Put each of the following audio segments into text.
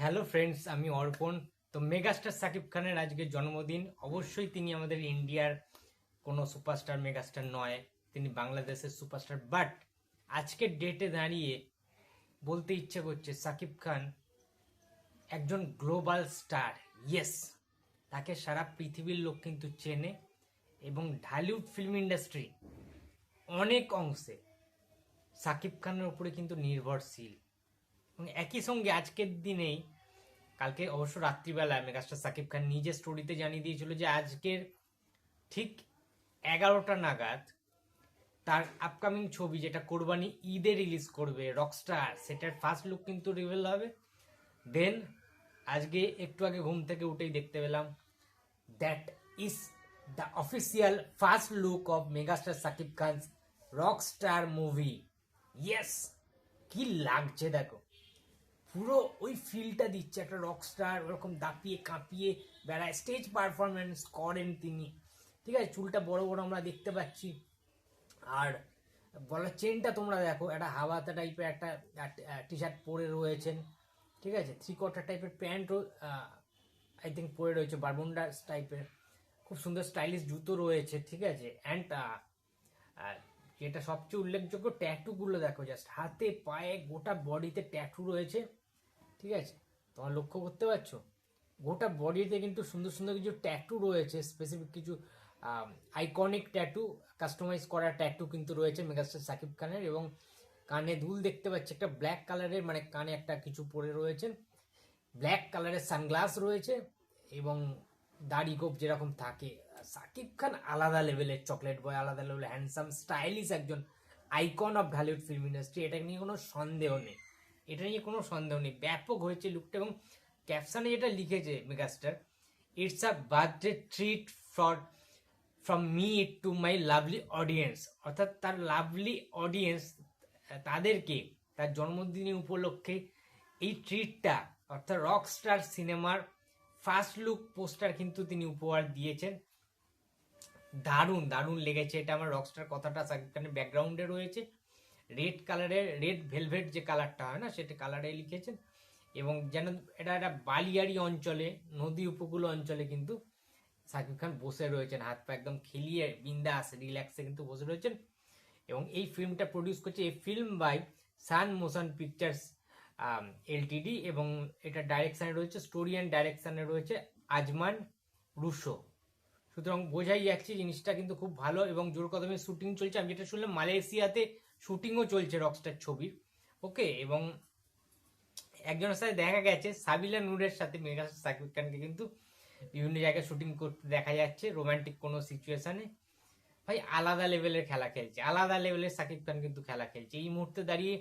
Hello friends, আমি অর্পণ। তো মেগাস্টার সাকিব খানের আজকে জন্মদিন। অবশ্যই তিনি আমাদের ইন্ডিয়ার কোনো সুপারস্টার মেগাস্টার নয়, তিনি বাংলাদেশের সুপারস্টার। বাট আজকের ডেটে দাঁড়িয়ে বলতে ইচ্ছে করছে সাকিব খান একজন গ্লোবাল স্টার। ইয়েস, তাকে সারা পৃথিবীর লোক কিন্তু চেনে এবং ঢালিউড ফিল্ম ইন্ডাস্ট্রি অনেক অংশে সাকিব খানের উপরে কিন্তু নির্ভরশীল। এবং একই সঙ্গে আজকের দিনেই, কালকে অবশ্য রাত্রিবেলায় মেগাস্টার সাকিব খান নিজে স্টোরিতে জানিয়ে দিয়েছিল যে আজকের ঠিক 11টা নাগাদ তার আপকামিং ছবি, যেটা কোরবানি ঈদে রিলিজ করবে, রকস্টার, সেটার ফার্স্ট লুক কিন্তু রিভিল হবে। দেন আজকে একটু আগে ঘুম থেকে উঠেই দেখতে পেলাম that is the official first look of megastar Shakib Khan's rockstar movie. Yes, কি লাগছে দেখো, পুরো ওই ফিলটা দিচ্ছে একটা রকস্টার, ওরকম দাপিয়ে কাঁপিয়ে বেড়ায়, স্টেজ পারফরমেন্স করেন তিনি। ঠিক আছে, চুলটা বড় বড় আমরা দেখতে পাচ্ছি। আর গলার চেনটা তোমরা দেখো, একটা হাওয়াতা টাইপের একটা টি শার্ট পরে রয়েছেন। ঠিক আছে, থ্রি কোয়ার্টার টাইপের প্যান্টও আই থিঙ্ক পরে রয়েছে, বারমুন্ডা টাইপের। খুব সুন্দর স্টাইলিশ জুতো রয়েছে। ঠিক আছে, অ্যান্ড যেটা সবচেয়ে উল্লেখযোগ্য, ট্যাটুগুলো দেখো, জাস্ট হাতে পায়ে গোটা বডিতে ট্যাটু রয়েছে। ঠিক আছে, তোমরা লক্ষ্য করতে পারছো গোটা বডিতে কিন্তু সুন্দর সুন্দর কিছু ট্যাটু রয়েছে, স্পেসিফিক কিছু আইকনিক ট্যাটু, কাস্টমাইজ করা ট্যাটু কিন্তু রয়েছে মেগাস্টার সাকিব খানের। এবং কানে দুল দেখতে পাচ্ছি একটা ব্ল্যাক কালারের, মানে কানে একটা কিছু পরে রয়েছেন, ব্ল্যাক কালারের সানগ্লাস রয়েছে। এবং দাড়ি গোপ যেরকম থাকে, সাকিব খান আলাদা লেভেলের চকলেট বয়, আলাদা লেভেলের হ্যান্ডসাম স্টাইলিশ একজন icon of Dhallywood film industry. এটা নিয়ে কোনো সন্দেহ নেই, এটা নিয়ে কোনো সন্দেহ নেই। ব্যাপক হয়েছে লুকটা। এবং ক্যাপশনে যেটা লিখেছে megastar, it's a birthday treat for from me to my lovely audience, অর্থাৎ তার লাভলি অডিয়েন্স, তাদেরকে তার জন্মদিনের উপলক্ষে এই ট্রিটটা, অর্থাৎ রকস্টার সিনেমার ফার্স্ট লুক পোস্টার কিন্তু তিনি উপহার দিয়েছেন। দারুণ দারুণ লেগেছে এটা আমার। রকস্টার কথাটা সাকিব খানের ব্যাকগ্রাউন্ডে রয়েছে, রেড কালারের, রেড ভেলভেট যে কালারটা হয় না, সেটা কালারে লিখেছেন। এবং যেন এটা একটা বালিয়াড়ি অঞ্চলে, নদী উপকূল অঞ্চলে কিন্তু সাকিব খান বসে রয়েছেন, হাত পা একদম খেলিয়ে বিন্দাস রিল্যাক্সে কিন্তু বসে রয়েছেন। এবং এই ফিল্মটা প্রডিউস করছে এই film by Sun Motion Pictures LTD. এবং এটা ডাইরেকশানে রয়েছে, স্টোরি অ্যান্ড ডাইরেকশানে রয়েছে আজমান রুশো। সুতরাং বোঝাই যাচ্ছে জিনিসটা কিন্তু খুব ভালো এবং জোর কদমে শুটিং চলছে। আমি যেটা শুনলাম মালয়েশিয়াতে শুটিংও চলছে রকস্টার ছবির। ওকে, এবং একজনের সাথে দেখা গেছে সাবিলা নূরের সাথে মেগাস্টার সাকিব খানকে কিন্তু বিভিন্ন জায়গায় শুটিং করতে দেখা যাচ্ছে, রোমান্টিক কোনো সিচুয়েশনে। ভাই আলাদা লেভেলের খেলা খেলছে, আলাদা লেভেলের সাকিব খান কিন্তু খেলা খেলছে এই মুহূর্তে দাঁড়িয়ে।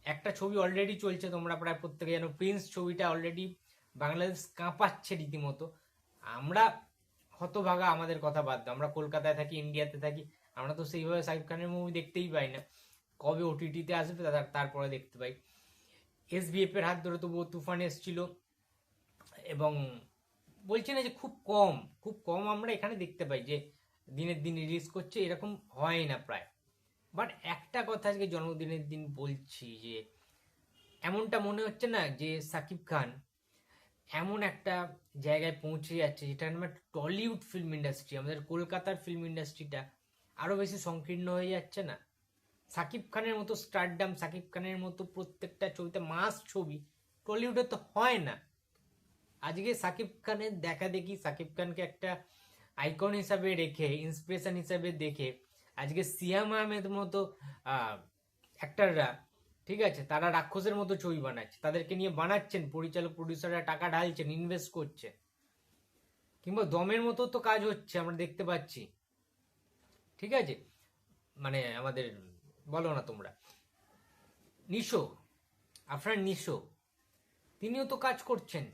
একটা ছবি অলরেডি চলছে, তোমরা প্রায় প্রত্যেকে জানো, প্রিন্স ছবিটা অলরেডি বাংলাদেশ কাঁপাচ্ছে রীতিমতো। আমরা হতভাগা, আমাদের কথা বাদ দাও, আমরা কলকাতায় থাকি, ইন্ডিয়াতে থাকি, আমরা তো সেইভাবে সাকিব খানের মুভি দেখতেই পাই না। কবে ওটিটিতে আসবে তারপরে দেখতে পাই। এসবিএফ এর হাত ধরে তবুও তুফান এসেছিল। এবং বলছি না যে খুব কম, খুব কম আমরা এখানে দেখতে পাই যে দিনের দিন রিলিজ করছে, এরকম হয় না প্রায়। বাট একটা কথা আজকে জন্মদিনের দিন বলছি যে এমনটা মনে হচ্ছে না যে সাকিব খান এমন একটা জায়গায় পৌঁছে যাচ্ছে যেটা আমার টলিউড ফিল্ম ইন্ডাস্ট্রি, আমাদের কলকাতার ফিল্ম ইন্ডাস্ট্রিটা আরো বেশি সংকীর্ণ হয়ে যাচ্ছে না? সাকিব খানের মতো স্টারডাম, সাকিব খানের মতো প্রত্যেকটা ছবিতে মাস ছবি টলিউডে তো হয় না। আজকে সাকিব খানের দেখা দেখি, সাকিব খানকে একটা আইকন হিসাবে রেখে, ইন্সপিরেশন হিসাবে দেখে আজকে সিয়াম আহমেদ মতো অ্যাক্টাররা, ঠিক আছে, তারা রাক্ষসের মতো ছবি বানাচ্ছে, তাদেরকে নিয়ে বানাচ্ছেন, পরিচালক প্রডিউসাররা টাকা ঢালছেন, ইনভেস্ট করছে। কিংবা দমের মতো তো কাজ হচ্ছে, আমরা দেখতে পাচ্ছি। ঠিক আছে, মানে আমাদের, বলো না তোমরা, নিশো, আফরান নিশো, তিনিও তো কাজ করছেন,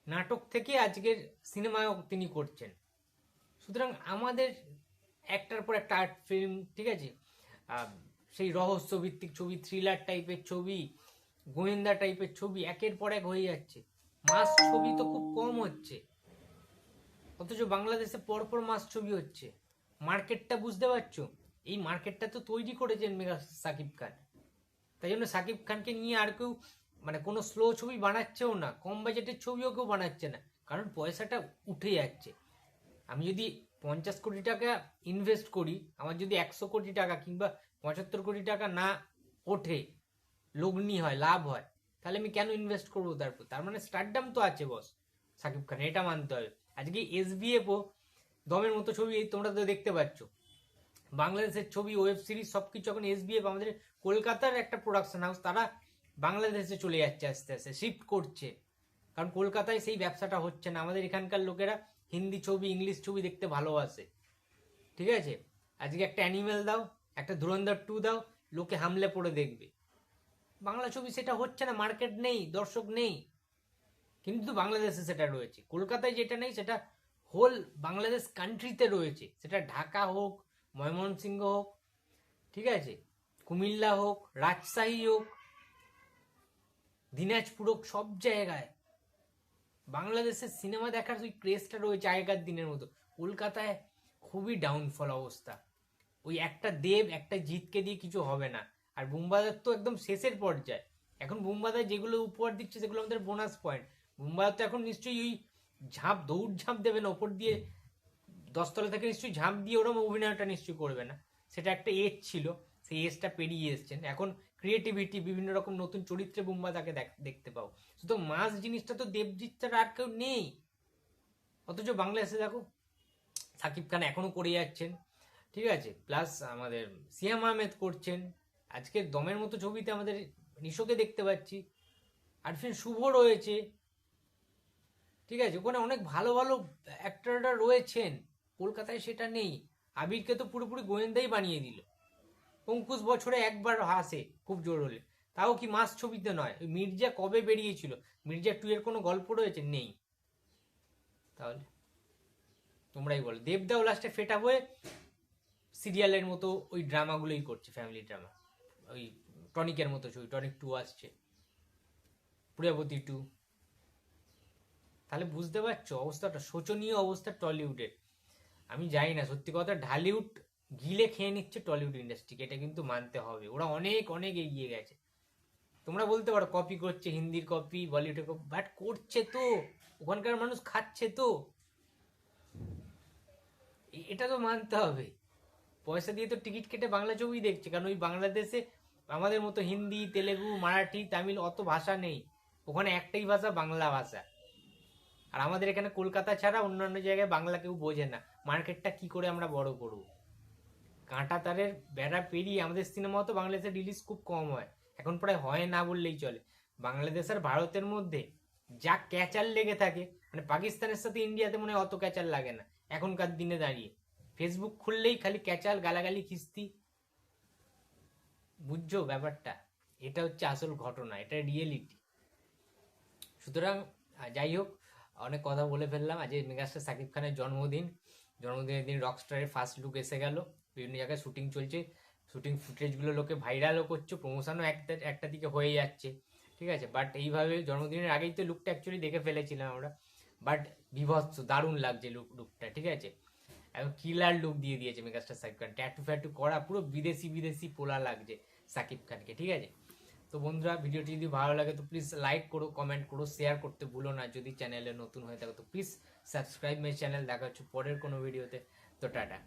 নাটক থেকে আজকের সিনেমাও তিনি করছেন। সুতরাং আমাদের একটার পর একটা আর্ট ফিল্ম, ঠিক আছে, সেই রহস্য ভিত্তিক ছবি, থ্রিলার টাইপের ছবি, গোয়েন্দা টাইপের ছবি একের পর এক হয়ে যাচ্ছে। মাস ছবি তো খুব কম হচ্ছে, অথচ বাংলাদেশে পরপর মাস ছবি হচ্ছে। মার্কেটটা বুঝতে পারছো? এই মার্কেটটা তো তৈরি করেছেন মেগা সাকিব খান। তাই জন্য সাকিব খানকে নিয়ে আর কেউ মানে কোনো স্লো ছবি বানাচ্ছেও না, কম বাজেটের ছবিও কেউ বানাচ্ছে না, কারণ পয়সাটা উঠে যাচ্ছে। আমি যদি 50 কোটি টাকা ইনভেস্ট করি, আমার যদি 100 কোটি টাকা কিংবা 75 কোটি টাকা না ওঠে, লগ্নি হয়, লাভ হয়, তাহলে আমি কেন ইনভেস্ট করবো? তার মানে স্টারডাম তো আছে বস সাকিব খান, এটা মানতে হবে। আজকে SBF ও দমের মতো ছবি তোমরা তো দেখতে পাচ্ছ, বাংলাদেশের ছবি, ওয়েব সিরিজ সবকিছু এখন SBF আমাদের কলকাতার একটা প্রোডাকশন হাউস, তারা বাংলাদেশে চলে যাচ্ছে আস্তে আস্তে, শিফট করছে, কারণ কলকাতায় সেই ব্যবসাটা হচ্ছে না। আমাদের এখানকার লোকেরা হিন্দি ছবি, ইংলিশ ছবি দেখতে ভালোবাসে, ঠিক আছে? আজকে একটা অ্যানিমেল দাও, একটা ধুরন্ধর 2 দাও, লোকে হামলে পড়ে দেখবে। বাংলা ছবি সেটা হচ্ছে না, মার্কেট নেই, দর্শক নেই, কিন্তু বাংলাদেশে সেটা রয়েছে। কলকাতায় যেটা নেই সেটা হোল বাংলাদেশ কান্ট্রিতে রয়েছে, সেটা ঢাকা হোক, ময়মনসিংহ হোক, ঠিক আছে, কুমিল্লা হোক, রাজশাহী হোক, দিনাজপুর হোক, সব জায়গায় বাংলাদেশের সিনেমা দেখার ওই ক্রেজটা রয়েছে আগেকার দিনের মতো। কলকাতায় খুবই ডাউনফল অবস্থা। ওই একটা দেব, একটা জিতকে দিয়ে কিছু হবে না। আর বুমবাদার তো একদম শেষের পর্যায়ে। এখন বুমবাদার যেগুলো উপহার দিচ্ছে সেগুলো আমাদের বোনাস পয়েন্ট। বুমবাদার তো এখন নিশ্চয়ই ওই দৌড় ঝাঁপ দেবে না ওপর দিয়ে, 10 তলা থেকে নিশ্চয়ই ঝাঁপ দিয়ে ওরম অভিনয়টা নিশ্চয়ই করবে না। সেটা একটা এজ ছিল, সেই এজটা পেরিয়ে এসছেন। এখন ক্রিয়েটিভিটি, বিভিন্ন রকম নতুন চরিত্রে বুমবাদাকে দেখতে পাও। শুধু মাস জিনিসটা তো দেবজিৎ ছাড়া আর কেউ নেই। অথচ বাংলাদেশে দেখো সাকিব খান এখনো করে যাচ্ছেন, ঠিক আছে, প্লাস আমাদের সিয়াম আহমেদ করছেন। আজকে দমের মতো ছবিতে আমাদের নিশোকে দেখতে পাচ্ছি, আরফিন শুভ রয়েছে, ঠিক আছে, ওখানে অনেক ভালো ভালো অ্যাক্টররা রয়েছেন। কলকাতায় সেটা নেই। আবিরকে তো পুরোপুরি গোয়েন্দাই বানিয়ে দিল। অঙ্কুশ বছরে একবার হাসে খুব জোর হলে, তাও কি মাস ছবিতে নয়। মির্জা কবে বেরিয়েছিল? মির্জা 2 এর কোনো গল্প রয়েছে? নেই। তাহলে তোমরাই বলো। দেবদাও লাস্টে ফেটা হয়ে সিরিয়ালের মতো ওই ড্রামাগুলোই করছে, ফ্যামিলি ড্রামা। ওই টনিকের মতো ছবি, টনিক 2 আসছে, প্রিয়বতী 2। তাহলে বুঝতে পারছো অবস্থাটা, শোচনীয় অবস্থা টলিউডের। আমি জানি না, সত্যি কথা, ঢালিউড গিলে খেয়ে নিচ্ছে টলিউড ইন্ডাস্ট্রিকে, এটা কিন্তু মানতে হবে। ওরা অনেক অনেক এগিয়ে গেছে। তোমরা বলতে পারো কপি করছে, হিন্দির কপি, বলিউডের কপি, বাট করছে তো, ওখানকার মানুষ খাচ্ছে তো, এটা তো মানতে হবে। পয়সা দিয়ে তো টিকিট কেটে বাংলা ছবি দেখছে, কারণ ওই বাংলাদেশে আমাদের মতো হিন্দি, তেলেগু, মারাঠি, তামিল অত ভাষা নেই। ওখানে একটাই ভাষা, বাংলা ভাষা। আর আমাদের এখানে কলকাতা ছাড়া অন্যান্য জায়গায় বাংলা কেউ বোঝে না। মার্কেটটা কি করে আমরা বড় করব? কাঁটা তারের বেড়া পেরিয়ে আমাদের সিনেমাও তো বাংলাদেশে রিলিজ খুব কম হয়, এখন প্রায় হয় না বললেই চলে। বাংলাদেশ আর ভারতের মধ্যে যা ক্যাচাল লেগে থাকে, মানে পাকিস্তানের সাথে ইন্ডিয়াতে মনে হয় অত ক্যাচাল লাগে না এখনকার দিনে দাঁড়িয়ে। ফেসবুক খুললেই খালি ক্যাচাল, গালাগালি, খিস্তি। বুঝছো ব্যাপারটা? এটা হচ্ছে আসল ঘটনা, এটা রিয়েলিটি। সুতরাং যাই হোক, অনেক কথা বলে ফেললাম। আজ মেগাস্টার সাকিব খানের জন্মদিন, জন্মদিনের দিন রকস্টারের ফার্স্ট লুক এসে গেল। বিভিন্ন জায়গায় শুটিং চলছে, শুটিং ফুটেজগুলো লোকে ভাইরালও করছে, প্রমোশনও একটা দিকে হয়ে যাচ্ছে, ঠিক আছে। বাট এইভাবে জন্মদিনের আগেই তো লুকটা অ্যাকচুয়ালি দেখে ফেলেছিলাম আমরা, বাট বিভৎস দারুণ লাগছে লুকটা, ঠিক আছে। এখন কিলার লুক দিয়ে দিয়েছে মেগাস্টার সাকিব খান, ট্যাটু ফ্যাটু করা, পুরো বিদেশি বিদেশি পোলা লাগছে সাকিব খানকে, ঠিক আছে। তো বন্ধুরা, ভিডিওটি যদি ভালো লাগে তো প্লিজ লাইক করো, কমেন্ট করো, শেয়ার করতে ভুলো না। যদি চ্যানেলে নতুন হয়ে থাকো তো প্লিজ সাবস্ক্রাইব মাই চ্যানেল। দেখা হচ্ছে পরের কোনো ভিডিওতে। তো টাটা।